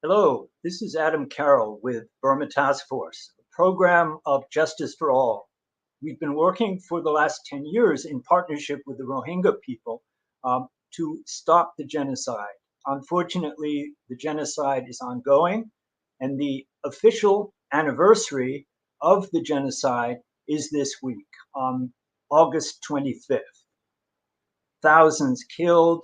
Hello, this is Adem Carroll with Burma Task Force, a program of justice for all. We've been working for the last 10 years in partnership with the Rohingya people to stop the genocide. Unfortunately, the genocide is ongoing, and the official anniversary of the genocide is this week, on August 25th. Thousands killed,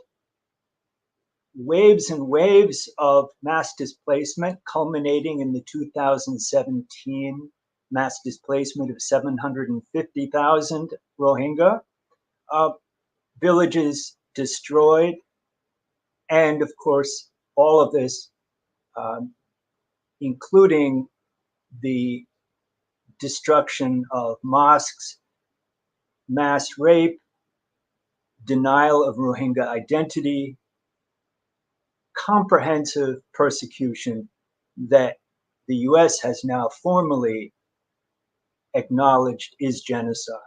waves and waves of mass displacement, culminating in the 2017 mass displacement of 750,000 Rohingya, villages destroyed, and of course, all of this, including the destruction of mosques, mass rape, denial of Rohingya identity, comprehensive persecution that the US has now formally acknowledged is genocide.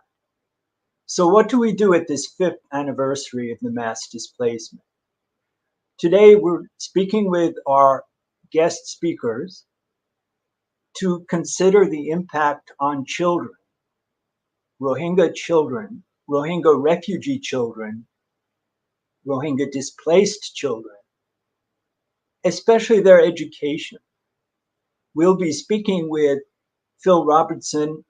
So, what do we do at this 5th anniversary of the mass displacement? Today, we're speaking with our guest speakers to consider the impact on children, Rohingya refugee children, Rohingya displaced children, especially their education. We'll be speaking with Phil Robertson,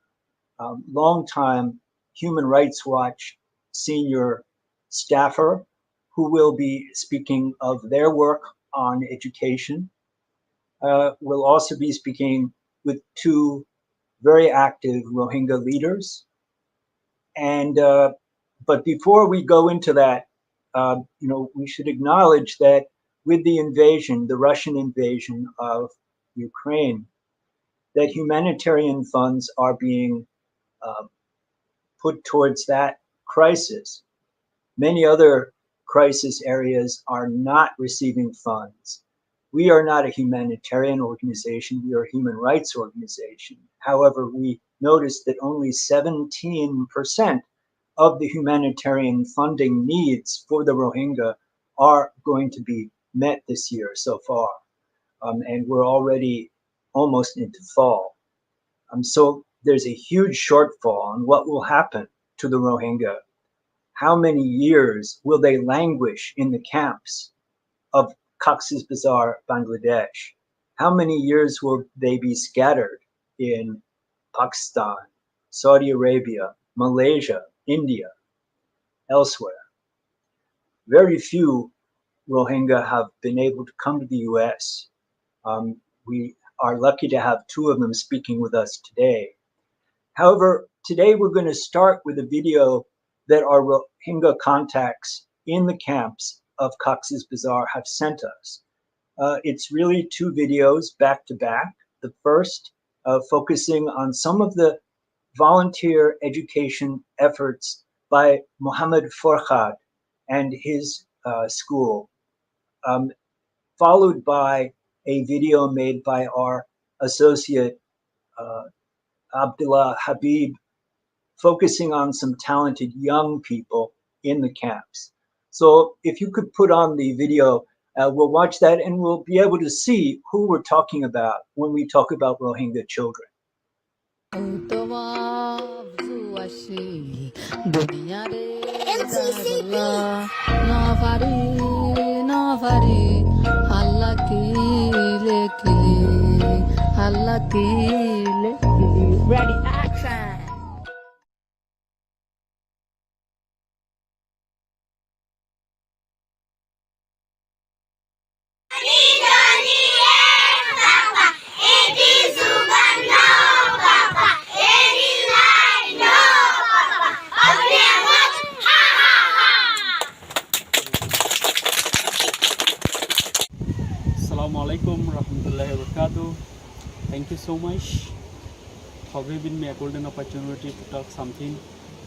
longtime Human Rights Watch senior staffer, who will be speaking of their work on education. We'll also be speaking with two very active Rohingya leaders. And but before we go into that, we should acknowledge that with the invasion, the Russian invasion of Ukraine, that humanitarian funds are being put towards that crisis. Many other crisis areas are not receiving funds. We are not a humanitarian organization, we are a human rights organization. However, we noticed that only 17% of the humanitarian funding needs for the Rohingya are going to be met this year so far. And we're already almost into fall. So there's a huge shortfall on what will happen to the Rohingya. How many years will they languish in the camps of Cox's Bazar, Bangladesh? How many years will they be scattered in Pakistan, Saudi Arabia, Malaysia, India, elsewhere? Very few Rohingya have been able to come to the US. We are lucky to have two of them speaking with us today. However, today we're going to start with a video that our Rohingya contacts in the camps of Cox's Bazar have sent us. It's really two videos back to back. The first focusing on some of the volunteer education efforts by Mohammed Forkhad and his school, followed by a video made by our associate Abdullah Habib, focusing on some talented young people in the camps. So if you could put on the video, we'll watch that and we'll be able to see who we're talking about when we talk about Rohingya children. Ready, action! Assalamualaikum warahmatullahi wabarakatuh. Thank you so much for giving me a golden opportunity to talk something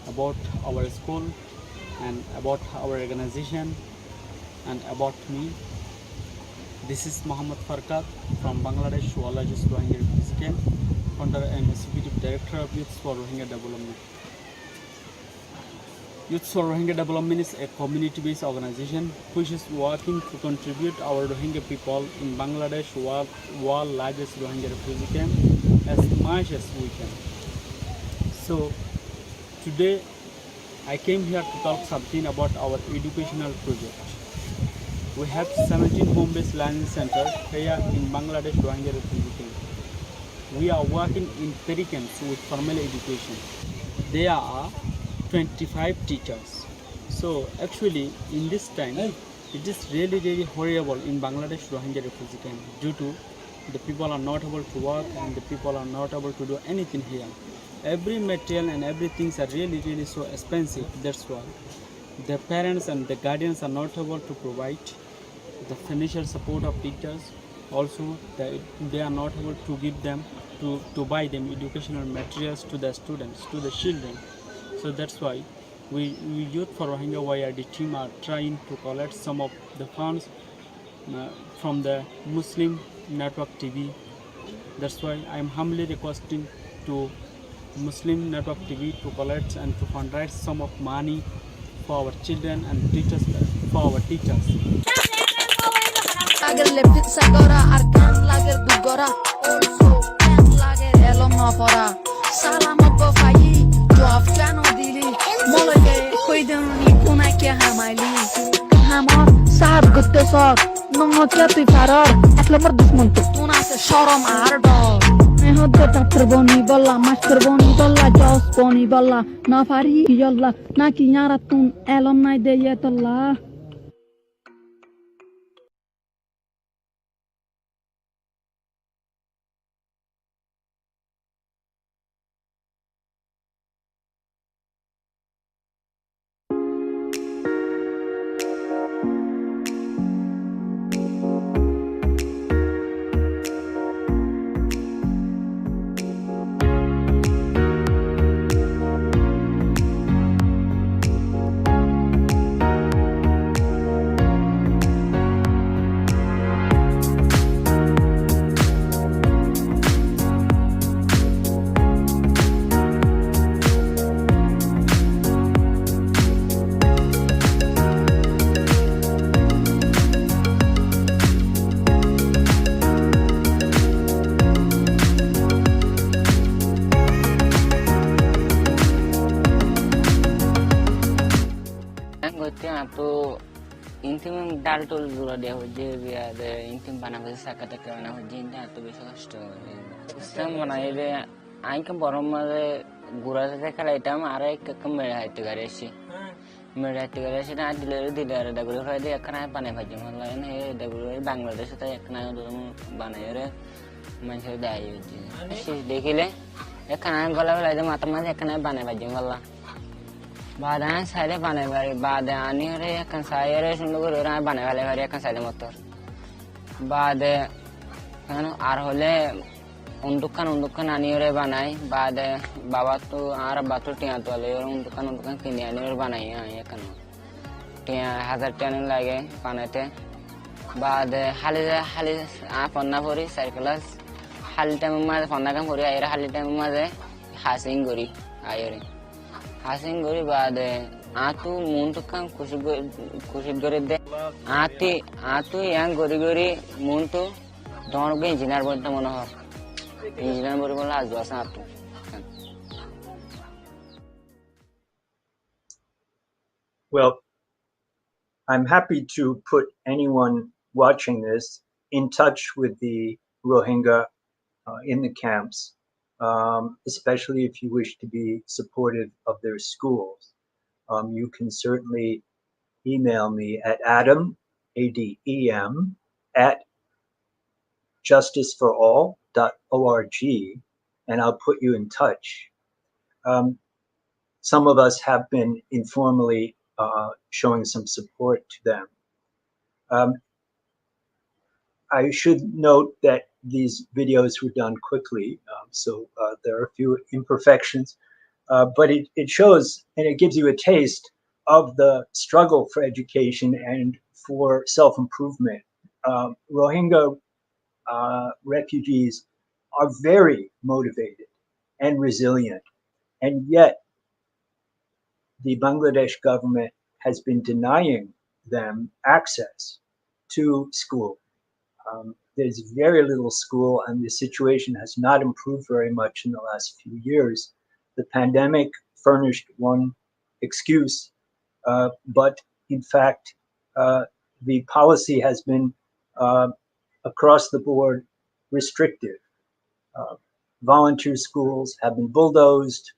about our school and about our organization and about me. This is Mohammed Forkhad from Bangladesh, who is Rohingya Refugee Camp, founder and executive director of Youth for Rohingya Development. Youth for Rohingya Development is a community-based organization which is working to contribute our Rohingya people in Bangladesh, world largest Rohingya refugee camp, as much as we can. So today I came here to talk something about our educational project. We have 17 home-based learning centers here in Bangladesh Rohingya refugee camp. We are working in 3 camps with formal education. There are 25 teachers. So actually in this time it is really horrible in Bangladesh Rohingya refugee camp due to the people are not able to work and the people are not able to do anything here. Every material and everything are really so expensive. That's why the parents and the guardians are not able to provide the financial support of teachers. Also they are not able to give them to buy them educational materials to the students, to the children. So that's why we Youth for Rohingya YRD team are trying to collect some of the funds from the Muslim Network TV. That's why I am humbly requesting to Muslim Network TV to collect and to fundraise some of money for our children and teachers, for our teachers. Lager left Sagora, Arkan Lager Dugora, also Ken Lager Elomafora, Salamoko Fayi, Joaf Chano Dili, Mologe, Koidani, Punake Hamali, Hamor, Sab Gutesor, Nomokia Faror, Atlamar Dismonto, Tunas, Shorom Ardo. Doctor Boni Bolla, Master Boni Bolla, Jos Boni Bolla, Nafari Yolla, Naki Yaratun, alumni de Yetalla. तो इंतिम डाल toll जुड़ा दिया हो जे बिया दे इंतिम बना बजे साकता के बना हो जे इंदा तो बेसो कष्ट सिस्टम बनाए दे आई के बरम में गुरा से खला इतम आरे कम मेरा है तिगारेसी मेरा तिगारेसी ना दिलर दगुलो है दे एकना बने भाजी मतलब ने दगुलो बांग्लादेश तो एकना बनाए रे मनसे दाई जी देखिले एकना गला गला दे माता में एकना बने भाजी मतलब Badan saya bane bari badan ni orang kan saya orang sungguh orang bane bari kan saya motor. Bade kan arhole undukan ani orang banai bade bawa tu arab batu tiang tu ale orang undukan kini ani orang banai ya kan. Tiang 1000 tiang lagi panete. Bade halis panna puri circles hal time mas panna kan puri air hal time mas hasing guri air. Hasing gori bade atu muntu kan kushit gori de atu yang gori muntu don ge engineer bonta monohor engineer bori bola azwasa atu. Well, I'm happy to put anyone watching this in touch with the Rohingya in the camps. Especially if you wish to be supportive of their schools. You can certainly email me at Adem, A-D-E-M, at justiceforall.org, and I'll put you in touch. Some of us have been informally showing some support to them. I should note that these videos were done quickly, so there are a few imperfections, but it shows and it gives you a taste of the struggle for education and for self-improvement. Rohingya refugees are very motivated and resilient, and yet the Bangladesh government has been denying them access to school. There's very little school, and the situation has not improved very much in the last few years. The pandemic furnished one excuse, but in fact, the policy has been across the board restrictive. Volunteer schools have been bulldozed.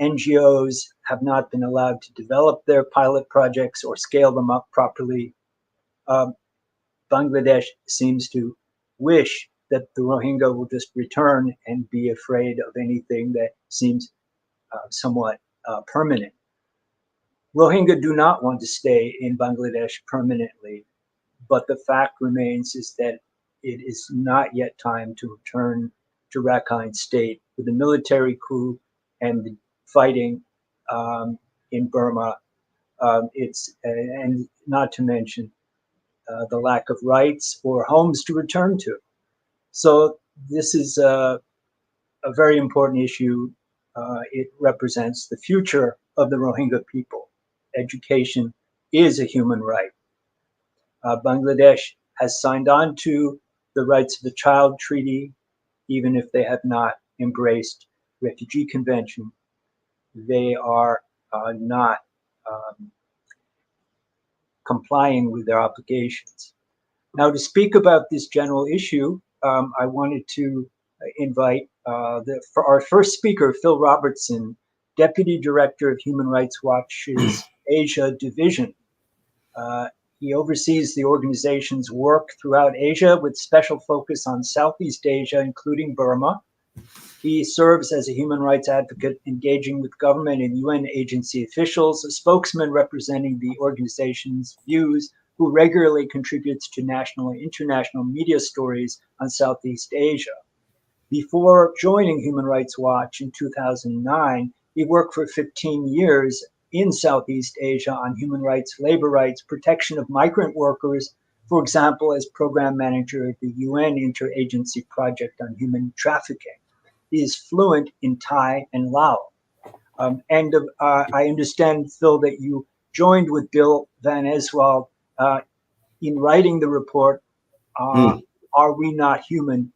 NGOs have not been allowed to develop their pilot projects or scale them up properly. Bangladesh seems to wish that the Rohingya will just return and be afraid of anything that seems somewhat permanent. Rohingya do not want to stay in Bangladesh permanently, but the fact remains is that it is not yet time to return to Rakhine State with the military coup and the fighting in Burma. And not to mention the lack of rights or homes to return to. So this is a very important issue. It represents the future of the Rohingya people. Education is a human right. Bangladesh has signed on to the Rights of the Child Treaty, even if they have not embraced Refugee Convention. They are not complying with their obligations. Now, to speak about this general issue, I wanted to invite for our first speaker, Phil Robertson, Deputy Director of Human Rights Watch's Asia Division. He oversees the organization's work throughout Asia with special focus on Southeast Asia, including Burma. He serves as a human rights advocate, engaging with government and UN agency officials, a spokesman representing the organization's views, who regularly contributes to national and international media stories on Southeast Asia. Before joining Human Rights Watch in 2009, he worked for 15 years in Southeast Asia on human rights, labor rights, protection of migrant workers, for example, as program manager of the UN Interagency Project on Human Trafficking. He is fluent in Thai and Lao. I understand, Phil, that you joined with Bill Van Eswald in writing the report, Are We Not Human?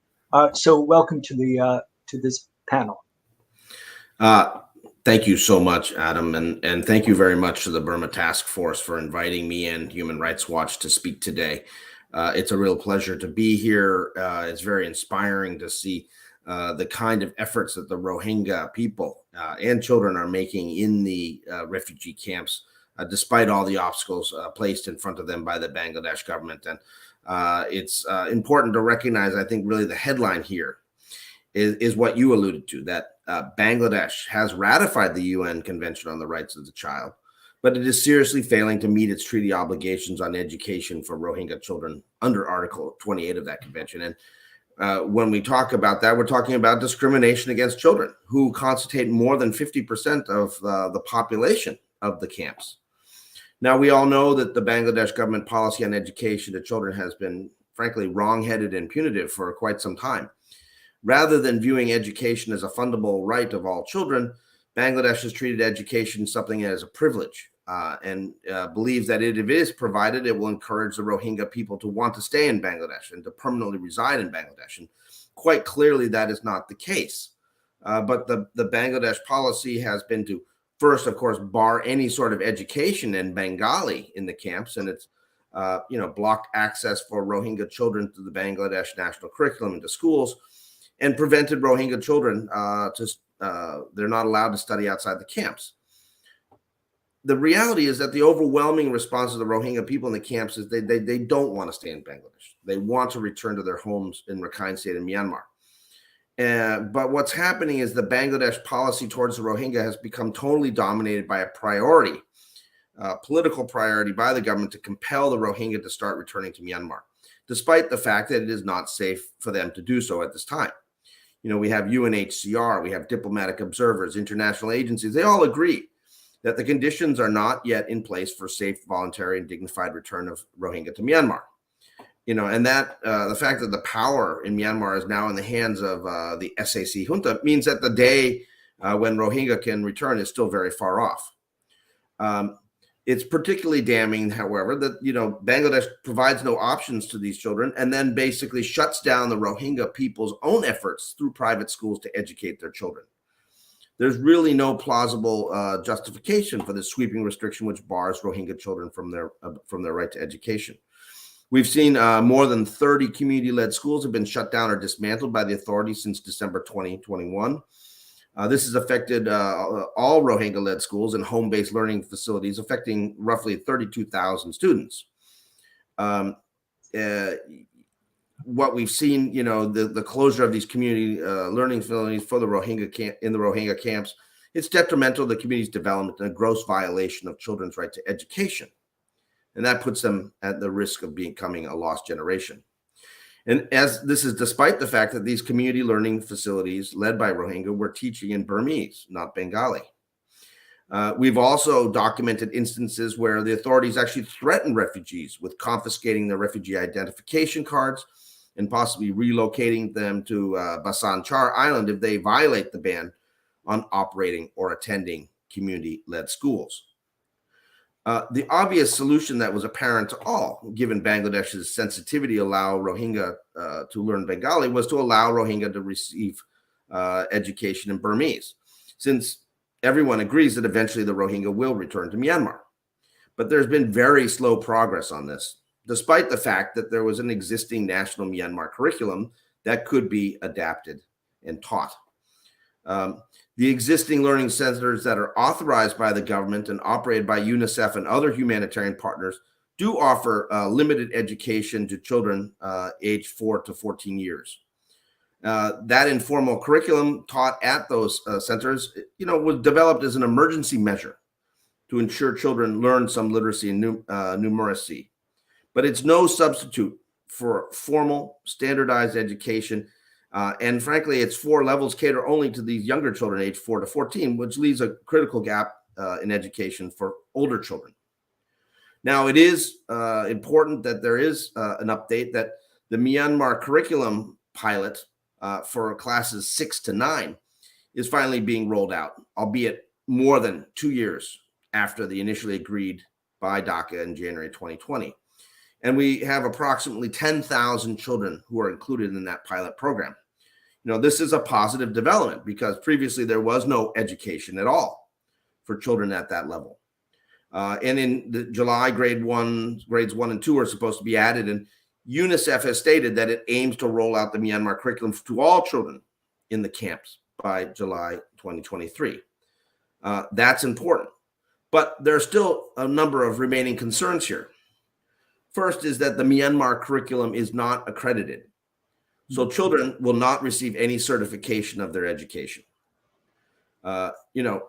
So welcome to this panel. Thank you so much, Adam, and thank you very much to the Burma Task Force for inviting me and Human Rights Watch to speak today. It's a real pleasure to be here. It's very inspiring to see the kind of efforts that the Rohingya people and children are making in the refugee camps, despite all the obstacles placed in front of them by the Bangladesh government. And it's important to recognize, I think, really the headline here is what you alluded to, that Bangladesh has ratified the UN Convention on the Rights of the Child, but it is seriously failing to meet its treaty obligations on education for Rohingya children under Article 28 of that convention. And when we talk about that, we're talking about discrimination against children, who constitute more than 50% of the population of the camps. Now, we all know that the Bangladesh government policy on education to children has been, frankly, wrong-headed and punitive for quite some time. Rather than viewing education as a fundamental right of all children, Bangladesh has treated education something as a privilege and believes that if it is provided, it will encourage the Rohingya people to want to stay in Bangladesh and to permanently reside in Bangladesh. And quite clearly, that is not the case. But the Bangladesh policy has been to first, of course, bar any sort of education in Bengali in the camps, and it's blocked access for Rohingya children to the Bangladesh national curriculum into schools, and prevented Rohingya children they're not allowed to study outside the camps. The reality is that the overwhelming response of the Rohingya people in the camps is they don't want to stay in Bangladesh. They want to return to their homes in Rakhine State in Myanmar. But what's happening is the Bangladesh policy towards the Rohingya has become totally dominated by a political priority by the government to compel the Rohingya to start returning to Myanmar, despite the fact that it is not safe for them to do so at this time. We have UNHCR, we have diplomatic observers, international agencies. They all agree that the conditions are not yet in place for safe, voluntary, and dignified return of Rohingya to Myanmar. And that the fact that the power in Myanmar is now in the hands of the SAC junta means that the day when Rohingya can return is still very far off. It's particularly damning, however, that Bangladesh provides no options to these children and then basically shuts down the Rohingya people's own efforts through private schools to educate their children. There's really no plausible justification for this sweeping restriction, which bars Rohingya children from their right to education. We've seen more than 30 community-led schools have been shut down or dismantled by the authorities since December 2021. This has affected all Rohingya-led schools and home-based learning facilities, affecting roughly 32,000 students. What we've seen, the closure of these community learning facilities for the Rohingya camps, it's detrimental to the community's development and a gross violation of children's right to education. And that puts them at the risk of becoming a lost generation. And as this is despite the fact that these community learning facilities led by Rohingya were teaching in Burmese, not Bengali. We've also documented instances where the authorities actually threatened refugees with confiscating their refugee identification cards and possibly relocating them to Basan Char Island if they violate the ban on operating or attending community-led schools. The obvious solution that was apparent to all, given Bangladesh's sensitivity to allow Rohingya to learn Bengali, was to allow Rohingya to receive education in Burmese, since everyone agrees that eventually the Rohingya will return to Myanmar. But there's been very slow progress on this, despite the fact that there was an existing national Myanmar curriculum that could be adapted and taught. The existing learning centers that are authorized by the government and operated by UNICEF and other humanitarian partners do offer limited education to children aged 4 to 14 years. That informal curriculum taught at those centers, was developed as an emergency measure to ensure children learn some literacy and numeracy. But it's no substitute for formal, standardized education. And frankly, its 4 levels cater only to these younger children aged 4 to 14, which leaves a critical gap in education for older children. Now, it is important that there is an update that the Myanmar curriculum pilot for classes 6 to 9 is finally being rolled out, albeit more than 2 years after the initially agreed by DACA in January 2020. And we have approximately 10,000 children who are included in that pilot program. This is a positive development because previously there was no education at all for children at that level. And in July, grades 1 and 2 are supposed to be added. And UNICEF has stated that it aims to roll out the Myanmar curriculum to all children in the camps by July 2023. That's important. But there are still a number of remaining concerns here. First is that the Myanmar curriculum is not accredited. So children will not receive any certification of their education.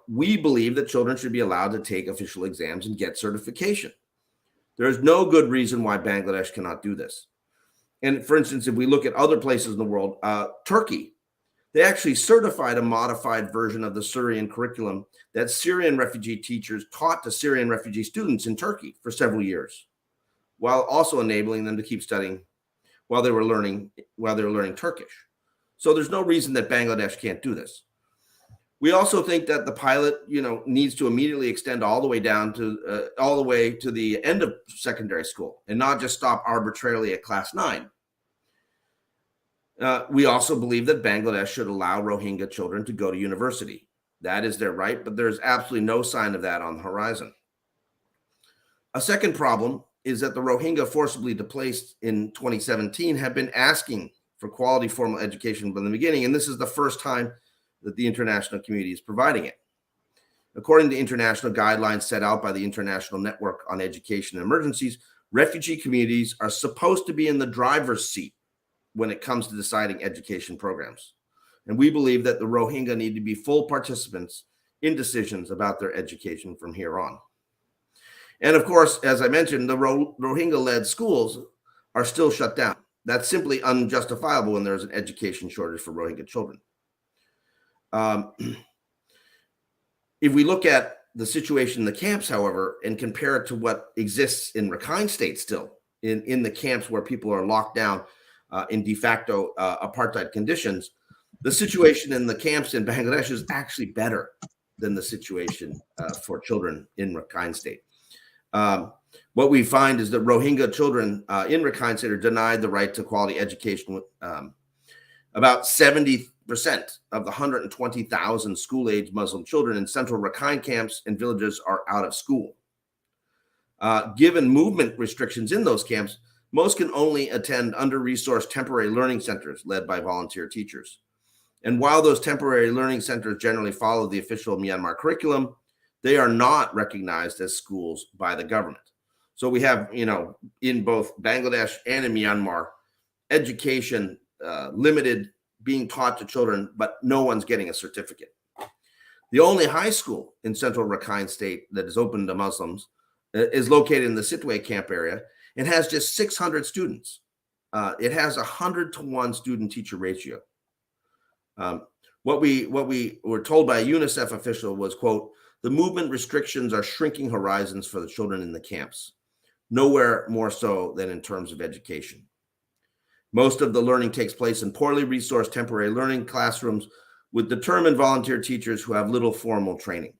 We believe that children should be allowed to take official exams and get certification. There is no good reason why Bangladesh cannot do this. And for instance, if we look at other places in the world, Turkey, they actually certified a modified version of the Syrian curriculum that Syrian refugee teachers taught to Syrian refugee students in Turkey for several years, while also enabling them to keep studying while they were learning Turkish. So there's no reason that Bangladesh can't do this. We also think that the pilot, needs to immediately extend all the way to the end of secondary school and not just stop arbitrarily at class 9. We also believe that Bangladesh should allow Rohingya children to go to university. That is their right, but there's absolutely no sign of that on the horizon. A second problem is that the Rohingya forcibly displaced in 2017 have been asking for quality formal education from the beginning, and this is the first time that the international community is providing it. According to international guidelines set out by the International Network on Education and Emergencies, refugee communities are supposed to be in the driver's seat when it comes to deciding education programs. And we believe that the Rohingya need to be full participants in decisions about their education from here on. And of course, as I mentioned, the Rohingya-led schools are still shut down. That's simply unjustifiable when there's an education shortage for Rohingya children. If we look at the situation in the camps, however, and compare it to what exists in Rakhine State still, in the camps where people are locked down in de facto apartheid conditions, The situation in the camps in Bangladesh is actually better than the situation for children in Rakhine State. What we find is that Rohingya children in Rakhine State are denied the right to quality education. About 70% of the 120,000 school-age Muslim children in central Rakhine camps and villages are out of school. Given movement restrictions in those camps, most can only attend under-resourced temporary learning centers led by volunteer teachers. And while those temporary learning centers generally follow the official Myanmar curriculum, they are not recognized as schools by the government. So we have, in both Bangladesh and in Myanmar, education limited, being taught to children, but no one's getting a certificate. The only high school in central Rakhine State that is open to Muslims is located in the Sitwe camp area and has just 600 students. It has 100-to-1 student-teacher ratio. What we were told by a UNICEF official was, quote, "The movement restrictions are shrinking horizons for the children in the camps, nowhere more so than in terms of education. Most of the learning takes place in poorly resourced temporary learning classrooms with determined volunteer teachers who have little formal training.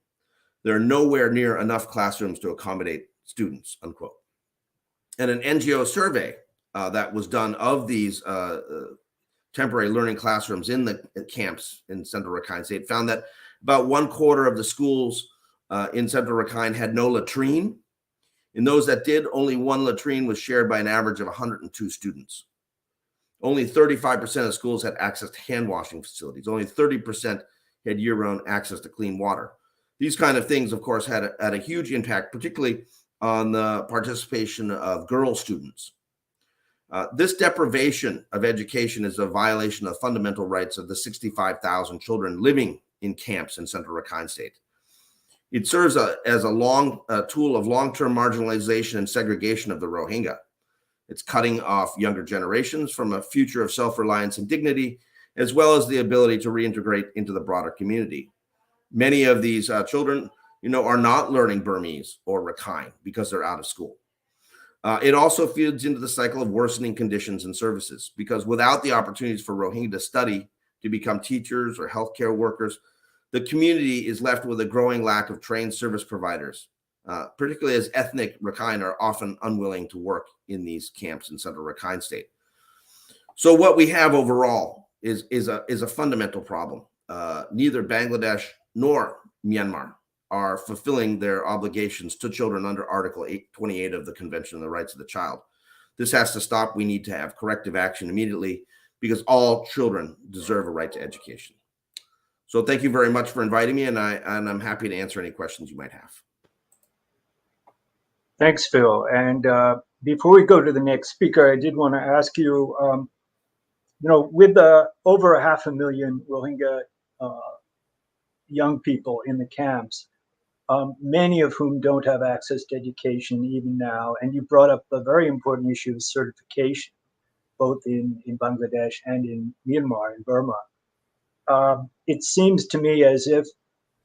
There are nowhere near enough classrooms to accommodate students," unquote. And an NGO survey that was done of these temporary learning classrooms in the camps in central Rakhine State found that about 1/4 of the schools in central Rakhine had no latrine. In those that did, only one latrine was shared by an average of 102 students. Only 35% of schools had access to hand washing facilities. Only 30% had year-round access to clean water. These kind of things, of course, had a huge impact, particularly on the participation of girl students. This deprivation of education is a violation of fundamental rights of the 65,000 children living in camps in central Rakhine State. It serves as a tool of long-term marginalization and segregation of the Rohingya. It's cutting off younger generations from a future of self-reliance and dignity, as well as the ability to reintegrate into the broader community. Many of these children, are not learning Burmese or Rakhine because they're out of school. It also feeds into the cycle of worsening conditions and services, because without the opportunities for Rohingya to study, to become teachers or healthcare workers, the community is left with a growing lack of trained service providers, particularly as ethnic Rakhine are often unwilling to work in these camps in central Rakhine State. So what we have overall is a fundamental problem. Neither Bangladesh nor Myanmar are fulfilling their obligations to children under Article 28 of the Convention on the Rights of the Child. This has to stop. We need to have corrective action immediately, because all children deserve a right to education. So thank you very much for inviting me, and I'm happy to answer any questions you might have. Thanks, Phil. And before we go to the next speaker, I did want to ask you, with over 500,000 Rohingya young people in the camps, many of whom don't have access to education even now, and you brought up a very important issue of certification, both in Bangladesh and in Myanmar, in Burma. It seems to me as if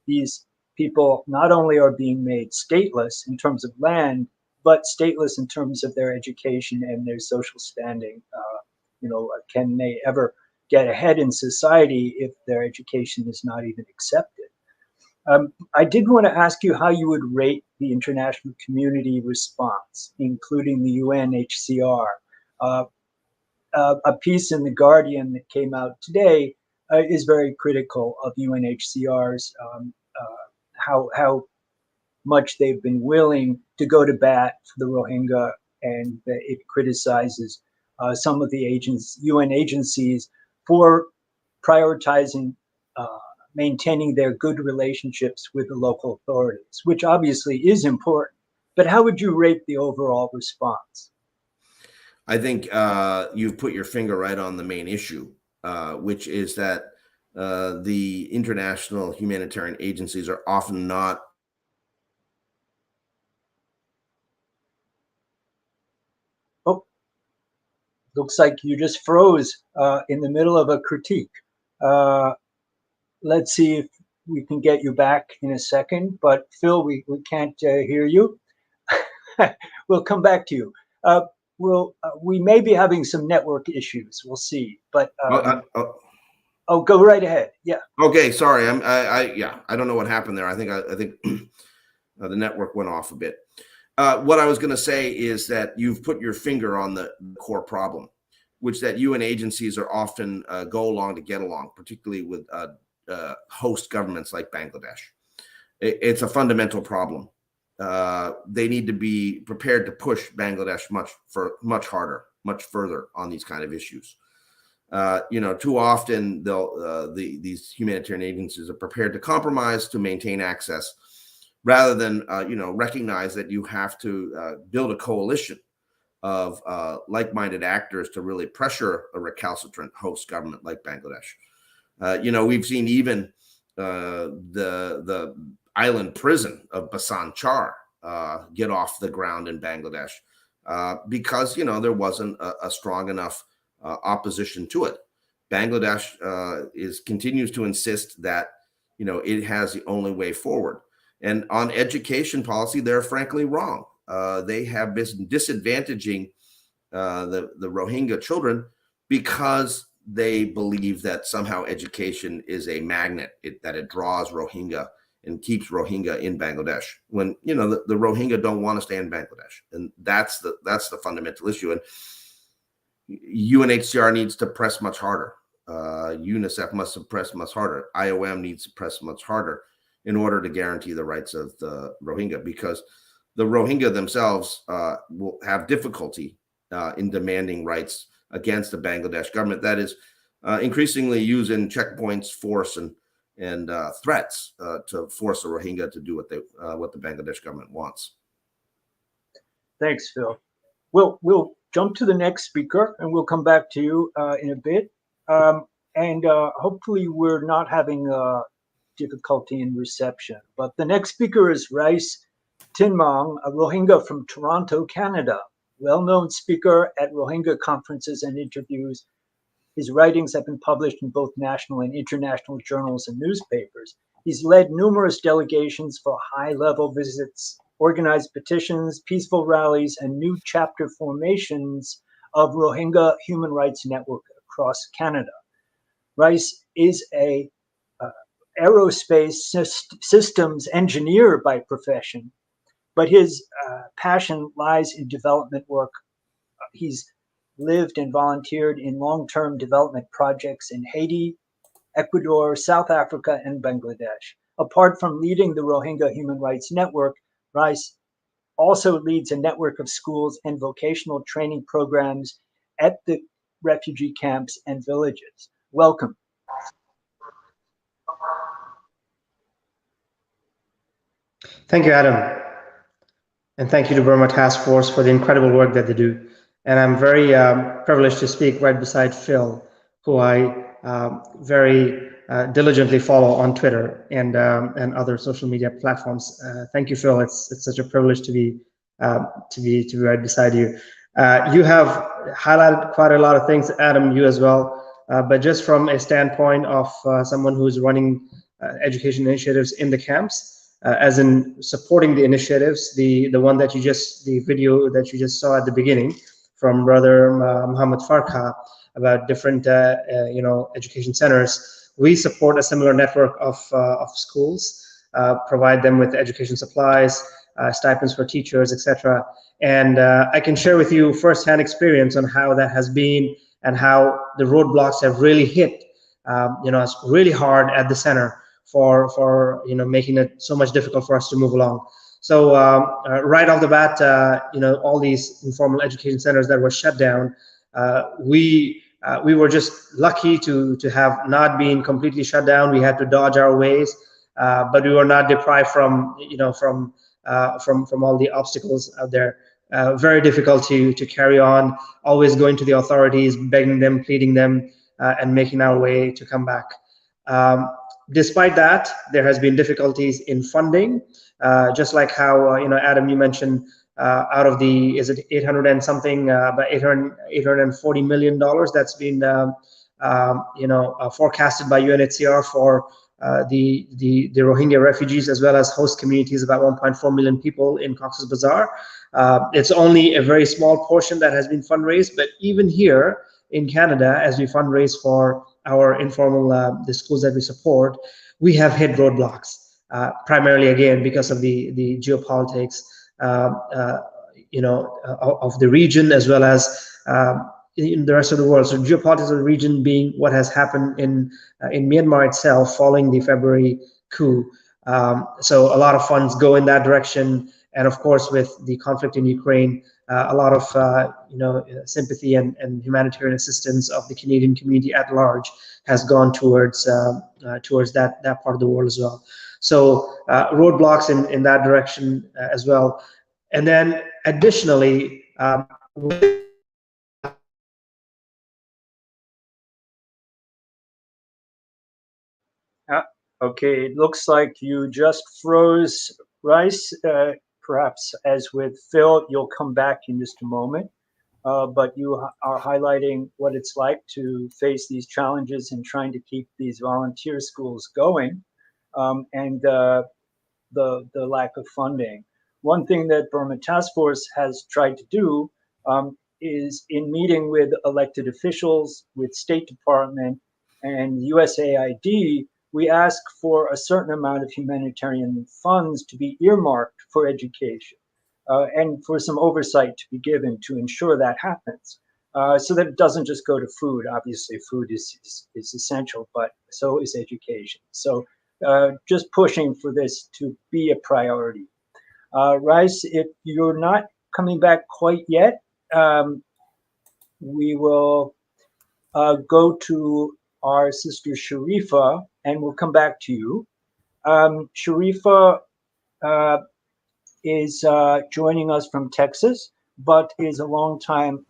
these people not only are being made stateless in terms of land, but stateless in terms of their education and their social standing. Can they ever get ahead in society if their education is not even accepted? I did want to ask you how you would rate the international community response, including the UNHCR. A piece in The Guardian that came out today is very critical of UNHCR's how much they've been willing to go to bat for the Rohingya, and it criticizes some of the UN agencies for prioritizing maintaining their good relationships with the local authorities, which obviously is important. But how would you rate the overall response? I think you've put your finger right on the main issue, which is that the international humanitarian agencies are often not. Oh, looks like you just froze in the middle of a critique. Let's see if we can get you back in a second. But Phil, we can't hear you. We'll come back to you. We may be having some network issues. We'll see. But Oh, go right ahead. Yeah. Okay, sorry. I don't know what happened there. I think the network went off a bit. What I was going to say is that you've put your finger on the core problem, which that UN agencies are often go along to get along, particularly with host governments like Bangladesh. It's a fundamental problem. They need to be prepared to push Bangladesh much harder, much further on these kind of issues. Too often these humanitarian agencies are prepared to compromise to maintain access, rather than recognize that you have to build a coalition of like-minded actors to really pressure a recalcitrant host government like Bangladesh. We've seen even the island prison of Basan Char get off the ground in Bangladesh because there wasn't a strong enough opposition to it. Bangladesh continues to insist that it has the only way forward. And on education policy, they're frankly wrong. They have been disadvantaging the Rohingya children because they believe that somehow education is a magnet, that it draws Rohingya and keeps Rohingya in Bangladesh, when the Rohingya don't want to stay in Bangladesh. And that's the fundamental issue. And UNHCR needs to press much harder. UNICEF must press much harder. IOM needs to press much harder in order to guarantee the rights of the Rohingya, because the Rohingya themselves will have difficulty in demanding rights against the Bangladesh government that is increasingly using checkpoints, force, and threats to force the Rohingya to do what the Bangladesh government wants. Thanks, Phil. We'll jump to the next speaker, and we'll come back to you in a bit. And hopefully we're not having difficulty in reception. But the next speaker is Rice Tinmaung, a Rohingya from Toronto, Canada. Well-known speaker at Rohingya conferences and interviews. His writings have been published in both national and international journals and newspapers. He's led numerous delegations for high-level visits, organized petitions, peaceful rallies, and new chapter formations of Rohingya Human Rights Network across Canada. Rice is a aerospace systems engineer by profession, but his passion lies in development work. He's lived and volunteered in long-term development projects in Haiti, Ecuador, South Africa, and Bangladesh. Apart from leading the Rohingya Human Rights Network, Rice also leads a network of schools and vocational training programs at the refugee camps and villages. Welcome. Thank you, Adam. And thank you to Burma Task Force for the incredible work that they do. And I'm very privileged to speak right beside Phil, who I very diligently follow on Twitter and other social media platforms. Thank you, Phil. It's such a privilege to be right beside you. You have highlighted quite a lot of things, Adam, you as well. But just from a standpoint of someone who's running education initiatives in the camps, as in supporting the initiatives, the video that you just saw at the beginning from Brother Mohammed Forkhad about different education centers, we support a similar network of schools, provide them with education supplies, stipends for teachers, etc. And I can share with you firsthand experience on how that has been and how the roadblocks have really hit, it's really hard at the center for making it so much difficult for us to move along. So right off the bat, all these informal education centers that were shut down, we were just lucky to have not been completely shut down. We had to dodge our ways, but we were not deprived from all the obstacles out there. Very difficult to carry on, always going to the authorities, begging them, pleading them, and making our way to come back. Despite that, there has been difficulties in funding, just like how, Adam, you mentioned out of the, is it 800 and something, about $840 million that's been, forecasted by UNHCR for the Rohingya refugees as well as host communities, about 1.4 million people in Cox's Bazar. It's only a very small portion that has been fundraised, but even here in Canada, as we fundraise for our informal the schools that we support, we have hit roadblocks, primarily again because of the geopolitics, of the region, as well as in the rest of the world. So geopolitics of the region being what has happened in Myanmar itself following the February coup. So a lot of funds go in that direction, and of course with the conflict in Ukraine, a lot of sympathy and humanitarian assistance of the Canadian community at large has gone towards that part of the world as well. So roadblocks in that direction as well. And then additionally, Okay, it looks like you just froze, Rice. Perhaps as with Phil, you'll come back in just a moment. But you are highlighting what it's like to face these challenges and trying to keep these volunteer schools going, and the lack of funding. One thing that Burma Task Force has tried to do is in meeting with elected officials, with State Department and USAID, we ask for a certain amount of humanitarian funds to be earmarked for education, and for some oversight to be given to ensure that happens. So that it doesn't just go to food. Obviously, food is essential, but so is education. So just pushing for this to be a priority. Rice, if you're not coming back quite yet, we will go to our sister Sharifah, and we'll come back to you. Sharifah is joining us from Texas, but is a longtime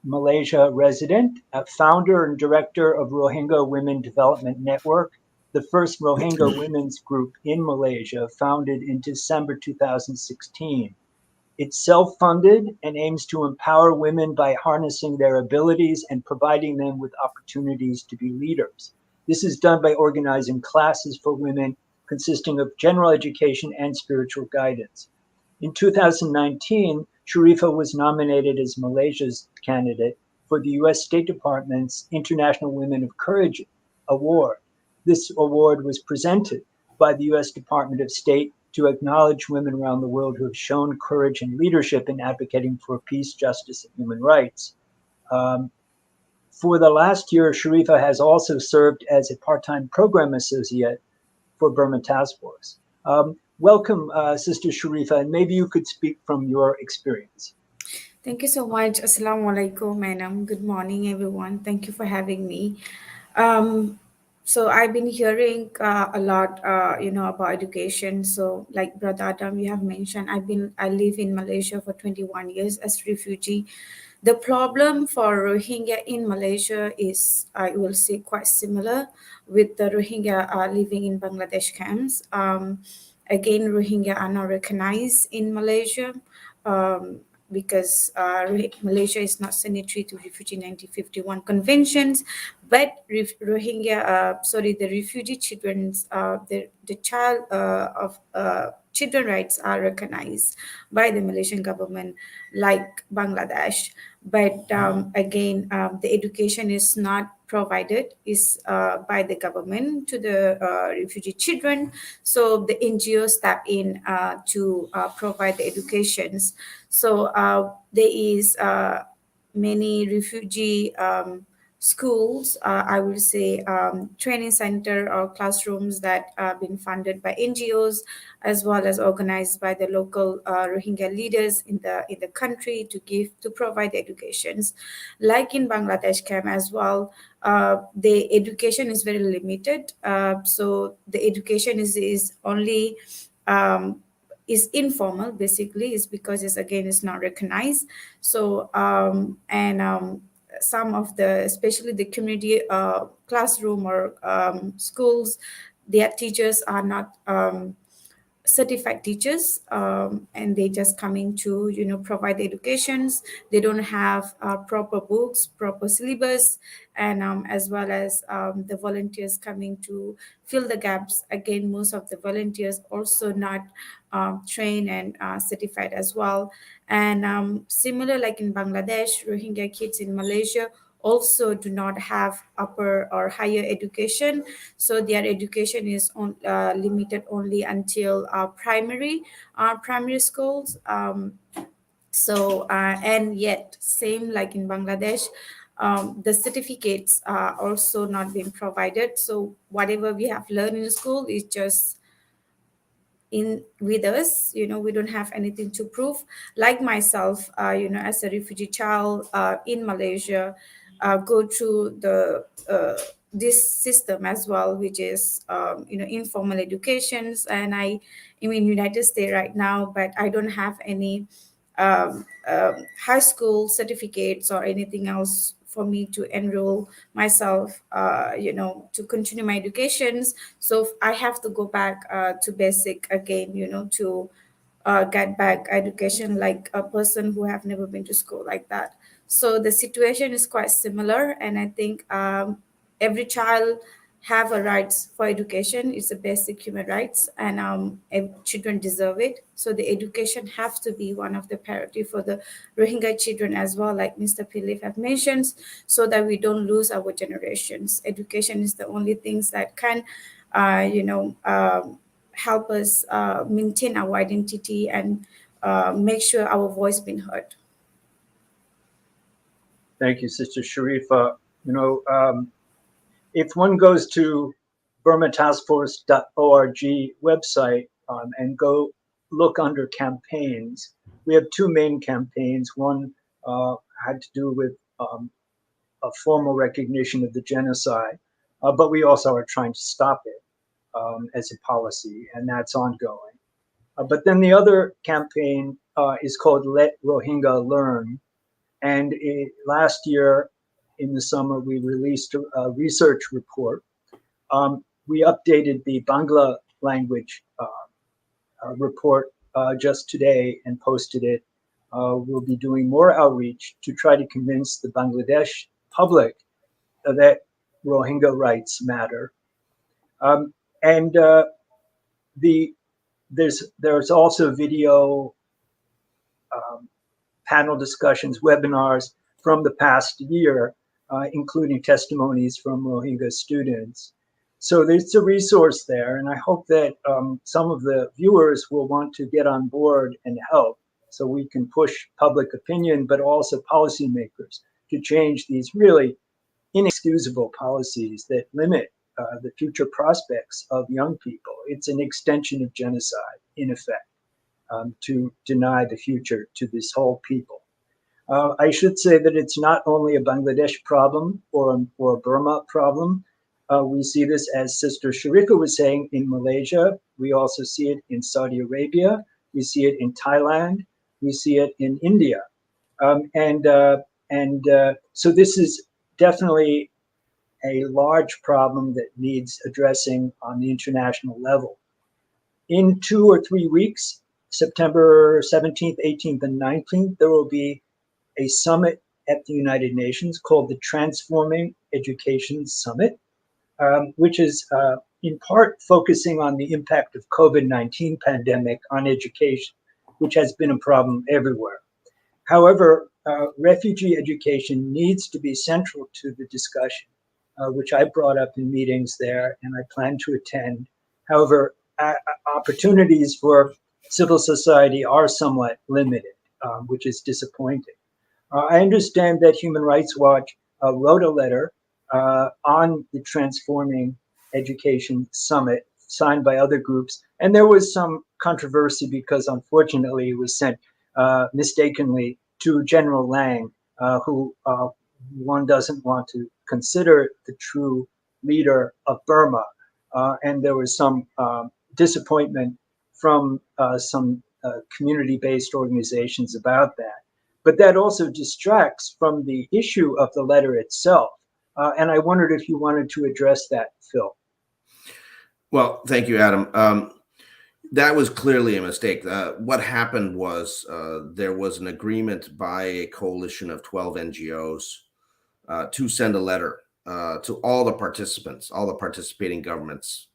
Malaysia resident, founder and director of Rohingya Women Development Network, the first Rohingya women's group in Malaysia, founded in December 2016. It's self-funded and aims to empower women by harnessing their abilities and providing them with opportunities to be leaders. This is done by organizing classes for women consisting of general education and spiritual guidance. In 2019, Sharifah was nominated as Malaysia's candidate for the US State Department's International Women of Courage Award. This award was presented by the US Department of State to acknowledge women around the world who have shown courage and leadership in advocating for peace, justice, and human rights. For the last year, Sharifah has also served as a part-time program associate for Burma Task Force. Welcome, Sister Sharifah, and maybe you could speak from your experience. Thank you so much. Assalamu alaikum, madam. Good morning, everyone. Thank you for having me. So I've been hearing a lot, about education. So like Brother Adam, you have mentioned, I live in Malaysia for 21 years as refugee. The problem for Rohingya in Malaysia is, I will say, quite similar with the Rohingya living in Bangladesh camps. Again, Rohingya are not recognized in Malaysia. Because Malaysia is not signatory to Refugee 1951 conventions, but the refugee children's, the child of children rights are recognized by the Malaysian government, like Bangladesh. But again, the education is not provided by the government to the refugee children. So the NGOs step in to provide the educations. So there is many refugee schools, I will say training center or classrooms that have been funded by NGOs, as well as organized by the local Rohingya leaders in the country to provide the educations. Like in Bangladesh camp as well, the education is very limited. So the education is only is informal, basically, is because it's not recognized. So some of the, especially the community classroom or schools, their teachers are not certified teachers, and they just coming to provide the educations. They don't have proper books, proper syllabus, and as well as the volunteers coming to fill the gaps. Again, most of the volunteers also not trained and certified as well. And similar like in Bangladesh, Rohingya kids in Malaysia also do not have upper or higher education. So their education is limited only until primary schools. And yet, same like in Bangladesh, the certificates are also not being provided. So whatever we have learned in school is just in with us. We don't have anything to prove. Like myself, as a refugee child in Malaysia, go through the this system as well, which is informal educations. And I'm in United States right now, but I don't have any high school certificates or anything else for me to enroll myself, to continue my educations. So I have to go back to basic again, to get back education like a person who have never been to school like that. So the situation is quite similar, and I think every child have a rights for education. It's a basic human rights, and children deserve it. So the education have to be one of the priority for the Rohingya children as well, like Mr. Philip have mentioned, so that we don't lose our generations. Education is the only things that can, help us maintain our identity and make sure our voice being heard. Thank you, Sister Sharifah. If one goes to burmataskforce.org website and go look under campaigns, we have two main campaigns. One had to do with a formal recognition of the genocide, but we also are trying to stop it as a policy, and that's ongoing. But then the other campaign is called Let Rohingya Learn. And last year in the summer, we released a research report. We updated the Bangla language report just today and posted it. We'll be doing more outreach to try to convince the Bangladesh public that Rohingya rights matter. And there's also video panel discussions, webinars from the past year, including testimonies from Rohingya students. So there's a resource there, and I hope that some of the viewers will want to get on board and help, so we can push public opinion, but also policymakers to change these really inexcusable policies that limit the future prospects of young people. It's an extension of genocide, in effect, to deny the future to this whole people. I should say that it's not only a Bangladesh problem or a Burma problem. We see this, as Sister Sharifah was saying, in Malaysia. We also see it in Saudi Arabia. We see it in Thailand. We see it in India. So this is definitely a large problem that needs addressing on the international level. In 2 or 3 weeks, September 17th, 18th, and 19th, there will be a summit at the United Nations called the Transforming Education Summit, which is in part focusing on the impact of COVID-19 pandemic on education, which has been a problem everywhere. However, refugee education needs to be central to the discussion, which I brought up in meetings there, and I plan to attend. However, opportunities for civil society are somewhat limited, which is disappointing. I understand that Human Rights Watch wrote a letter on the Transforming Education Summit, signed by other groups, and there was some controversy because, unfortunately, it was sent mistakenly to General Lang, who one doesn't want to consider the true leader of Burma. And there was some disappointment from some community-based organizations about that. But that also distracts from the issue of the letter itself. And I wondered if you wanted to address that, Phil. Well, thank you, Adem. That was clearly a mistake. What happened was there was an agreement by a coalition of 12 NGOs to send a letter to all the participants, all the participating governments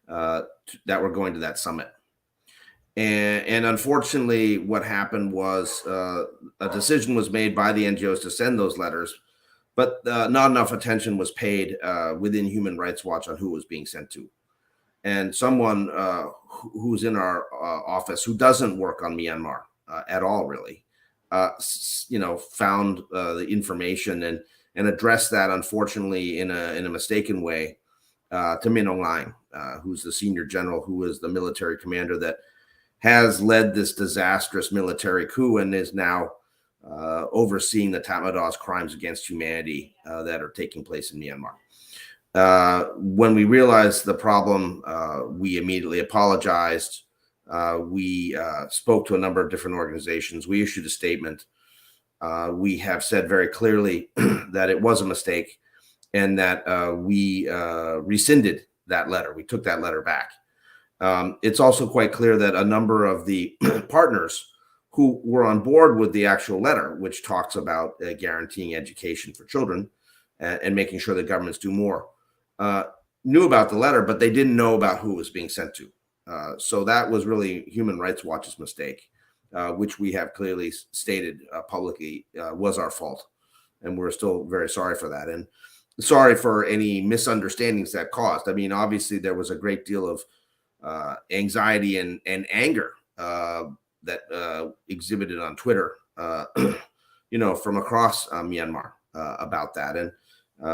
that were going to that summit. And unfortunately, what happened was a decision was made by the NGOs to send those letters, but not enough attention was paid within Human Rights Watch on who was being sent to. And someone who's in our office who doesn't work on Myanmar at all, really, found the information and addressed that, unfortunately, in a mistaken way to Min Aung Hlaing, who's the senior general, who is the military commander that has led this disastrous military coup and is now overseeing the Tatmadaws crimes against humanity that are taking place in Myanmar. When we realized the problem, we immediately apologized. We spoke to a number of different organizations. We issued a statement. We have said very clearly that it was a mistake and that we rescinded that letter. We took that letter back. It's also quite clear that a number of the partners who were on board with the actual letter, which talks about guaranteeing education for children and making sure that governments do more, knew about the letter, but they didn't know about who it was being sent to. So that was really Human Rights Watch's mistake, which we have clearly stated publicly was our fault. And we're still very sorry for that. And sorry for any misunderstandings that caused. I mean, obviously, there was a great deal of anxiety and anger that exhibited on Twitter, from across Myanmar about that. And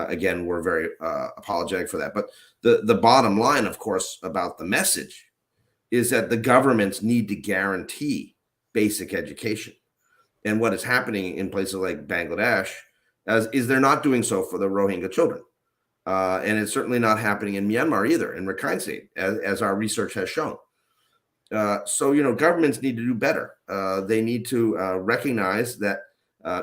again, we're very apologetic for that. But the bottom line, of course, about the message is that the governments need to guarantee basic education. And what is happening in places like Bangladesh is they're not doing so for the Rohingya children. And it's certainly not happening in Myanmar either, in Rakhine State, as our research has shown. So, governments need to do better. They need to recognize that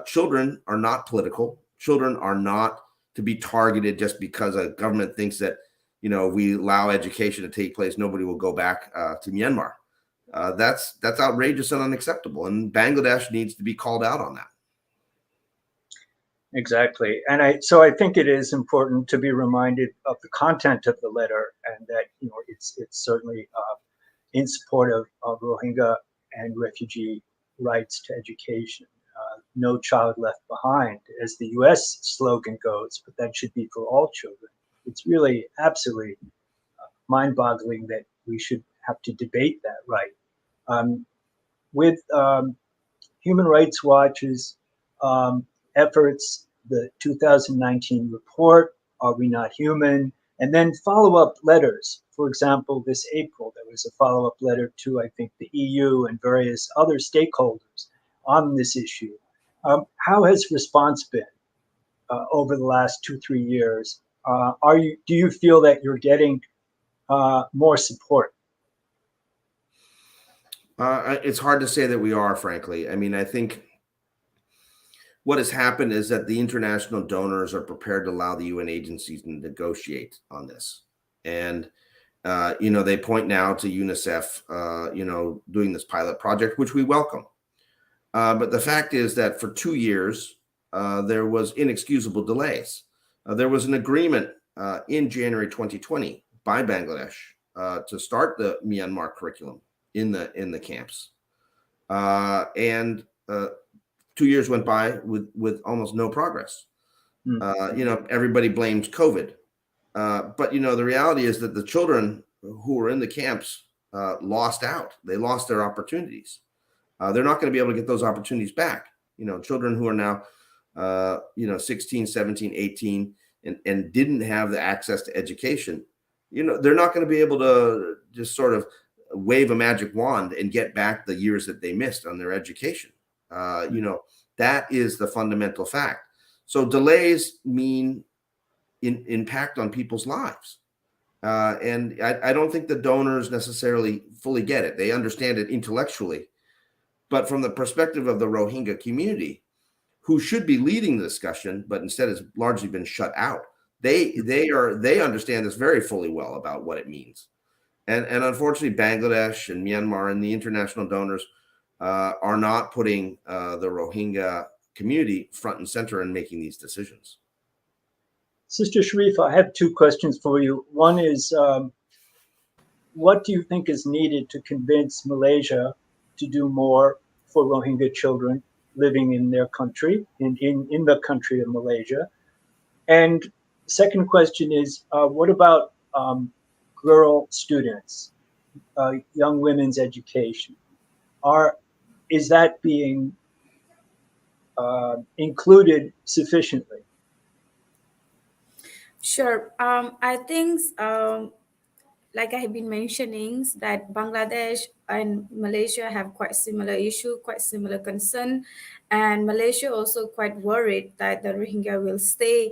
children are not political. Children are not to be targeted just because a government thinks that, we allow education to take place, nobody will go back to Myanmar. That's outrageous and unacceptable. And Bangladesh needs to be called out on that. Exactly. And I think it is important to be reminded of the content of the letter, and that, it's certainly in support of Rohingya and refugee rights to education. No child left behind, as the US slogan goes, but that should be for all children. It's really absolutely mind-boggling that we should have to debate that right. With Human Rights Watch's efforts, the 2019 report, Are We Not Human? And then follow-up letters. For example, this April, there was a follow-up letter to, I think, the EU and various other stakeholders on this issue. How has response been over the last 2-3 years? Do you feel that you're getting more support? It's hard to say that we are, frankly. I mean, I think what has happened is that the international donors are prepared to allow the UN agencies to negotiate on this. And, they point now to UNICEF, doing this pilot project, which we welcome. But the fact is that for 2 years, there was inexcusable delays. There was an agreement in January 2020 by Bangladesh to start the Myanmar curriculum in the camps. And 2 years went by with almost no progress. Everybody blamed COVID. But, the reality is that the children who were in the camps lost out. They lost their opportunities. They're not going to be able to get those opportunities back. Children who are now, 16, 17, 18, and didn't have the access to education, they're not going to be able to just sort of wave a magic wand and get back the years that they missed on their education. That is the fundamental fact. So delays mean impact on people's lives. And I don't think the donors necessarily fully get it. They understand it intellectually. But from the perspective of the Rohingya community, who should be leading the discussion, but instead has largely been shut out, they understand this very fully well about what it means. And unfortunately, Bangladesh and Myanmar and the international donors are not putting the Rohingya community front and center in making these decisions. Sister Sharifah, I have 2 questions for you. One is, what do you think is needed to convince Malaysia to do more for Rohingya children living in their country, in the country of Malaysia? And second question is, what about girl students, young women's education? Is that being included sufficiently? Sure. I think, like I have been mentioning, that Bangladesh and Malaysia have quite similar issue, quite similar concern, and Malaysia also quite worried that the Rohingya will stay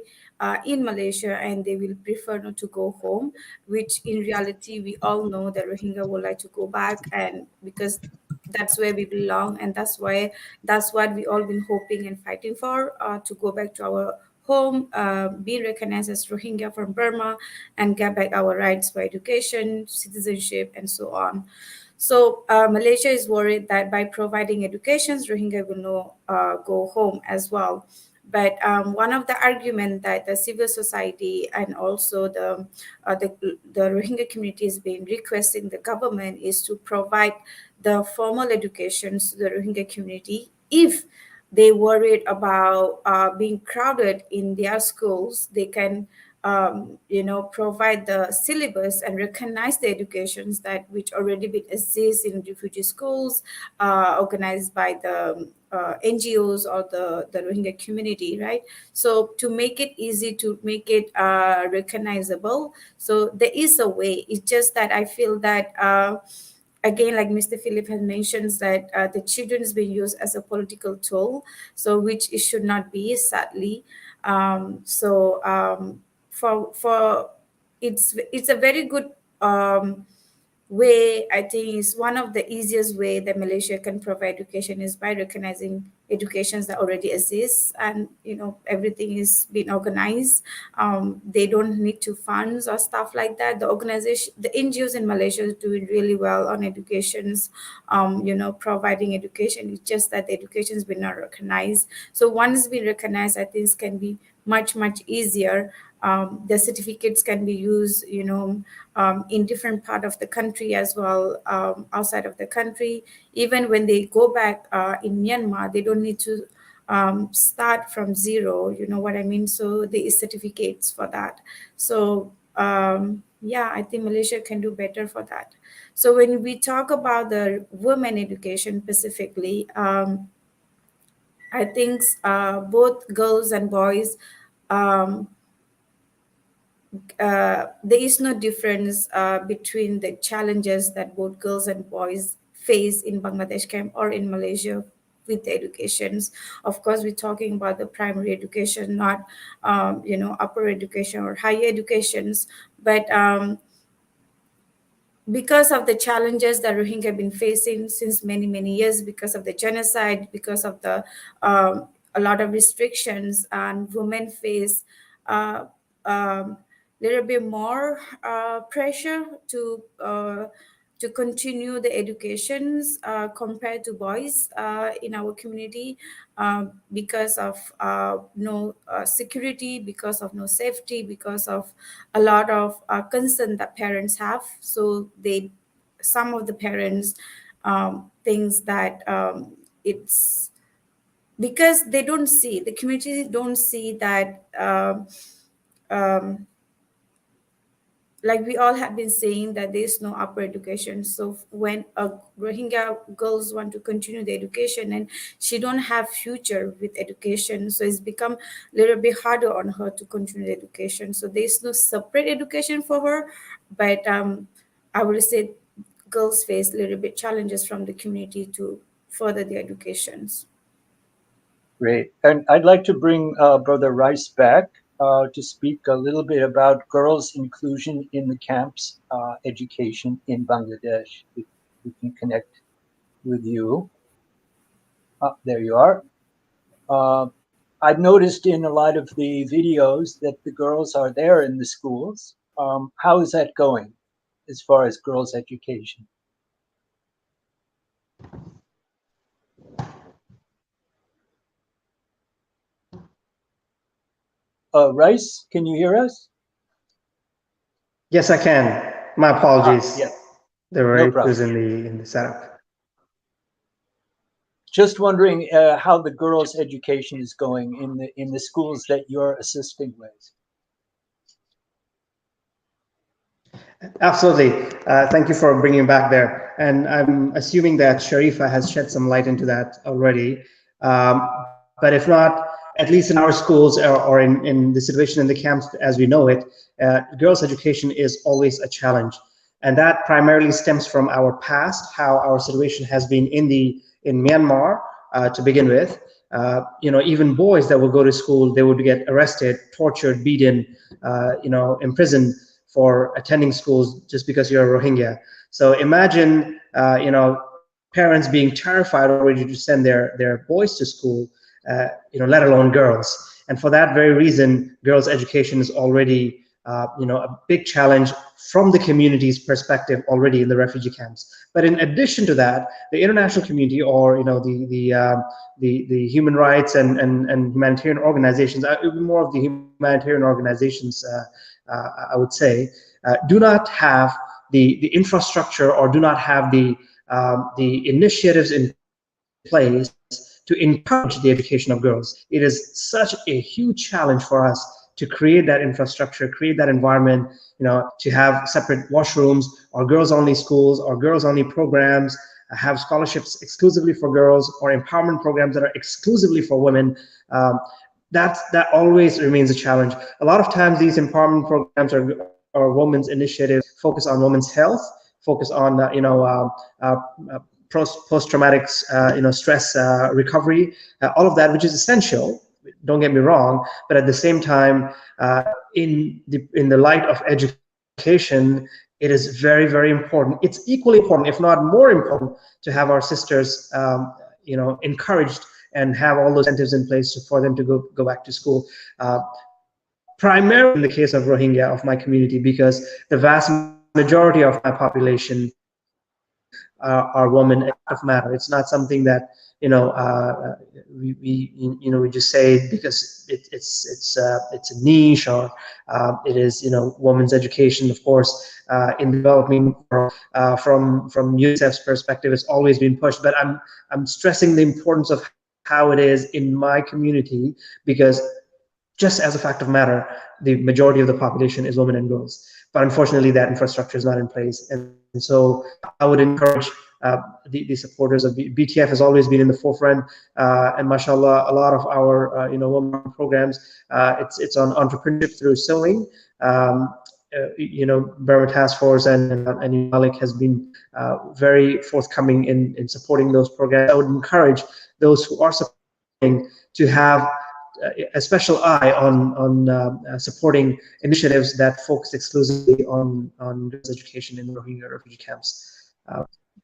in Malaysia and they will prefer not to go home. Which in reality, we all know that Rohingya would like to go back, and because that's where we belong, and that's what we all been hoping and fighting for, to go back to our home, be recognized as Rohingya from Burma, and get back our rights for education, citizenship, and so on. So Malaysia is worried that by providing educations, Rohingya will not go home as well. But one of the arguments that the civil society and also the Rohingya community has been requesting the government is to provide the formal educations to the Rohingya community if they worried about being crowded in their schools. They can provide the syllabus and recognize the educations that which already been exist in refugee schools, organized by the NGOs or the Rohingya community, right? So to make it easy, to make it recognizable, so there is a way. It's just that I feel that again, like Mr. Philip has mentioned, that the children is being used as a political tool, so which it should not be, sadly. For it's a very good way. I think is one of the easiest way that Malaysia can provide education is by recognizing educations that already exist, and everything is being organized. They don't need to funds or stuff like that. The NGOs in Malaysia is doing really well on educations, providing education. It's just that the education has been not recognized. So once it's been recognized, I think it can be much easier. The certificates can be used, in different part of the country as well, outside of the country. Even when they go back in Myanmar, they don't need to start from zero. You know what I mean? So there is certificates for that. So yeah, I think Malaysia can do better for that. So when we talk about the women education specifically, I think both girls and boys, um, there is no difference between the challenges that both girls and boys face in Bangladesh camp or in Malaysia with the educations. Of course, we're talking about the primary education, not upper education or higher educations, but because of the challenges that Rohingya have been facing since many years, because of the genocide, because of the a lot of restrictions, and women face little bit more pressure to continue the educations compared to boys in our community, because of no security, because of no safety, because of a lot of concern that parents have. So some of the parents thinks that it's because they don't see, the community don't see that um, like we all have been saying, that there's no upper education. So when a Rohingya girls want to continue the education and she don't have future with education, so it's become a little bit harder on her to continue the education. So there's no separate education for her, but I would say girls face a little bit challenges from the community to further their educations. Great. And I'd like to bring Brother Rice back to speak a little bit about girls' inclusion in the camps education in Bangladesh. If we can connect with you. There you are. I've noticed in a lot of the videos that the girls are there in the schools. How is that going as far as girls' education? Rice, can you hear us? Yes, I can. My apologies. Yeah, There were no issues problem. in the setup. Just wondering how the girls' education is going in the schools that you're assisting with. Absolutely. Thank you for bringing back there. And I'm assuming that Sharifah has shed some light into that already. But if not, at least in our schools or in the situation in the camps as we know it, girls' education is always a challenge. And that primarily stems from our past, how our situation has been in Myanmar to begin with. Even boys that will go to school, they would get arrested, tortured, beaten, imprisoned for attending schools just because you're a Rohingya. So imagine, parents being terrified already to send their boys to school, let alone girls. And for that very reason, girls' education is already, a big challenge from the community's perspective already in the refugee camps. But in addition to that, the international community, or the human rights and humanitarian organizations, more of the humanitarian organizations, I would say, do not have the infrastructure or do not have the initiatives in place to encourage the education of girls. It is such a huge challenge for us to create that infrastructure, create that environment, to have separate washrooms or girls-only schools or girls-only programs, have scholarships exclusively for girls or empowerment programs that are exclusively for women. That always remains a challenge. A lot of times these empowerment programs or women's initiatives focus on women's health, focus on post-traumatic stress recovery, all of that, which is essential. Don't get me wrong, but at the same time, in the light of education, it is very, very important. It's equally important, if not more important, to have our sisters, encouraged and have all those incentives in place for them to go back to school. Primarily in the case of Rohingya, of my community, because the vast majority of my population are women of matter. It's not something that we just say because it's a niche, or it is women's education. Of course, in developing from UNICEF's perspective, it's always been pushed. But I'm stressing the importance of how it is in my community, because just as a fact of matter, the majority of the population is women and girls. But unfortunately, that infrastructure is not in place. And so I would encourage the supporters of BTF has always been in the forefront, and mashallah, a lot of our women programs, it's on entrepreneurship through sewing. Burma Task Force and Malik has been very forthcoming in supporting those programs. I would encourage those who are supporting to have a special eye on supporting initiatives that focus exclusively on girls' education in Rohingya refugee camps.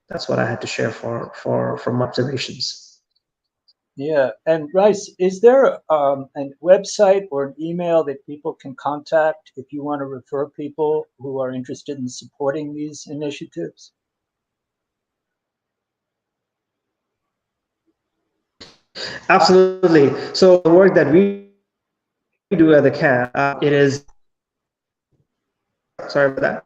That's what I had to share from observations. Yeah, and Rice, is there a website or an email that people can contact if you want to refer people who are interested in supporting these initiatives? Absolutely. So the work that we do at the camp, it is, sorry about that.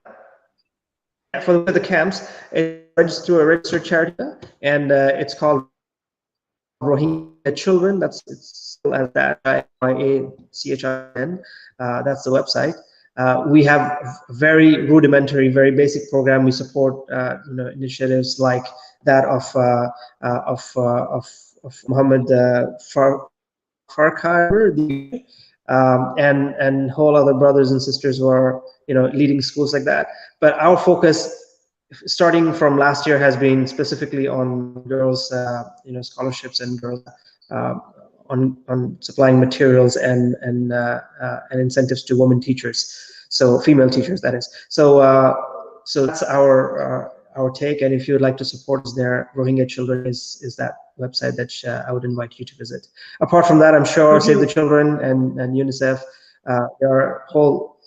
For the camps, it's through a registered charity, and it's called Rohingya Children. It's still as that, RYACHIN. That's the website. We have very rudimentary, very basic program. We support initiatives like that of Mohammed Forkhad, and whole other brothers and sisters who are leading schools like that. But our focus, starting from last year, has been specifically on girls, scholarships, and girls on supplying materials and incentives to women teachers, so female teachers, that is. So that's our take. And if you would like to support us there, Rohingya Children is that website that I would invite you to visit. Apart from that, I'm sure Save the Children and UNICEF, there are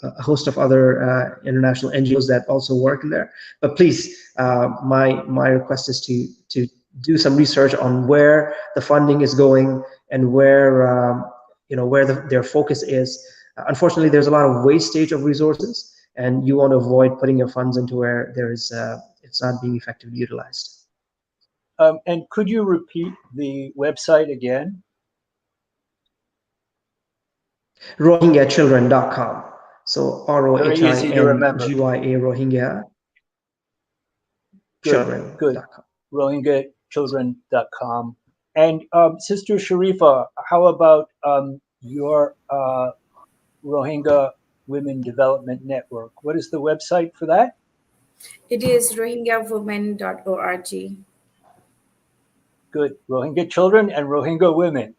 a host of other international NGOs that also work in there. But please, my request is to do some research on where the funding is going and where their focus is. Unfortunately, there's a lot of wastage of resources, and you want to avoid putting your funds into where there is it's not being effectively utilized. And could you repeat the website again? RohingyaChildren.com. So Very easy to remember. ROHINGYA Rohingya Good, good. Children.com. RohingyaChildren.com. And Sister Sharifah, how about your Rohingya Women Development Network? What is the website for that? It is rohingyawomen.org. Good. Rohingya children and Rohingya women.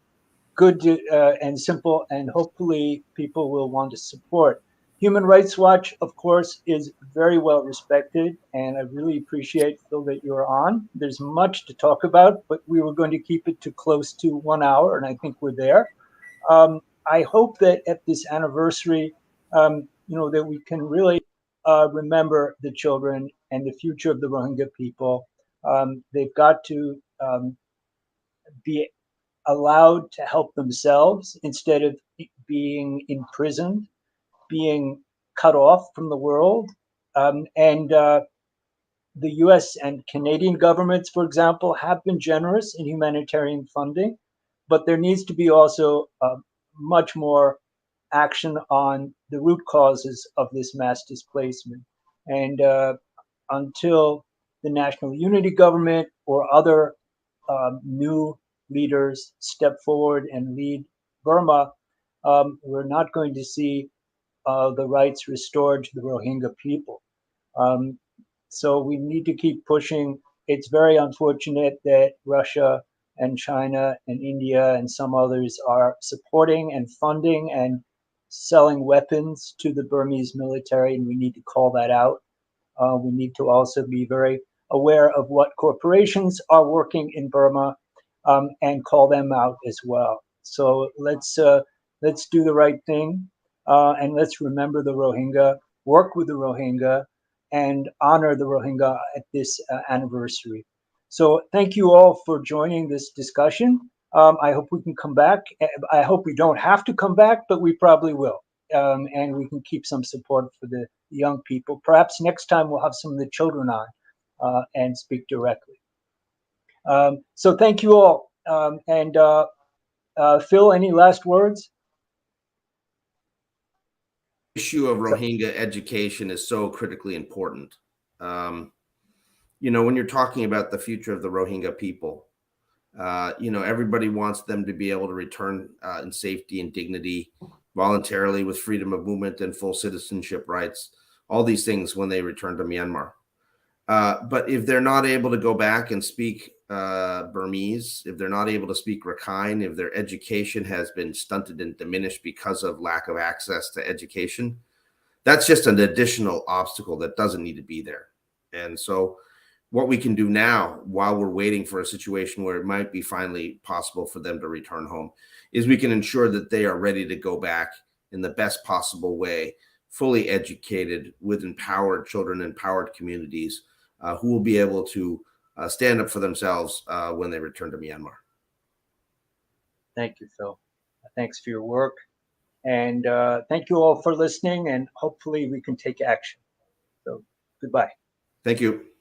Good and simple, and hopefully people will want to support. Human Rights Watch, of course, is very well respected, and I really appreciate, Phil, that you're on. There's much to talk about, but we were going to keep it to close to 1 hour, and I think we're there. I hope that at this anniversary, that we can really remember the children and the future of the Rohingya people. They've got to be allowed to help themselves instead of being imprisoned, being cut off from the world. And the US and Canadian governments, for example, have been generous in humanitarian funding, but there needs to be also much more action on the root causes of this mass displacement. And until the National Unity Government or other new leaders step forward and lead Burma, we're not going to see the rights restored to the Rohingya people. So we need to keep pushing. It's very unfortunate that Russia and China and India and some others are supporting and funding and selling weapons to the Burmese military, and we need to call that out. We need to also be very aware of what corporations are working in Burma and call them out as well. So let's do the right thing and let's remember the Rohingya, work with the Rohingya, and honor the Rohingya at this anniversary. So thank you all for joining this discussion. I hope we can come back. I hope we don't have to come back, but we probably will. And we can keep some support for the young people. Perhaps next time we'll have some of the children on and speak directly. So thank you all. And Phil, any last words? Issue of Rohingya education is so critically important. When you're talking about the future of the Rohingya people, everybody wants them to be able to return in safety and dignity, voluntarily, with freedom of movement and full citizenship rights, all these things when they return to Myanmar. But if they're not able to go back and speak Burmese, if they're not able to speak Rakhine, if their education has been stunted and diminished because of lack of access to education, that's just an additional obstacle that doesn't need to be there. And so what we can do now, while we're waiting for a situation where it might be finally possible for them to return home, is we can ensure that they are ready to go back in the best possible way, fully educated, with empowered children, empowered communities who will be able to stand up for themselves when they return to Myanmar. Thank you, Phil. Thanks for your work. And thank you all for listening, and hopefully we can take action. So goodbye. Thank you.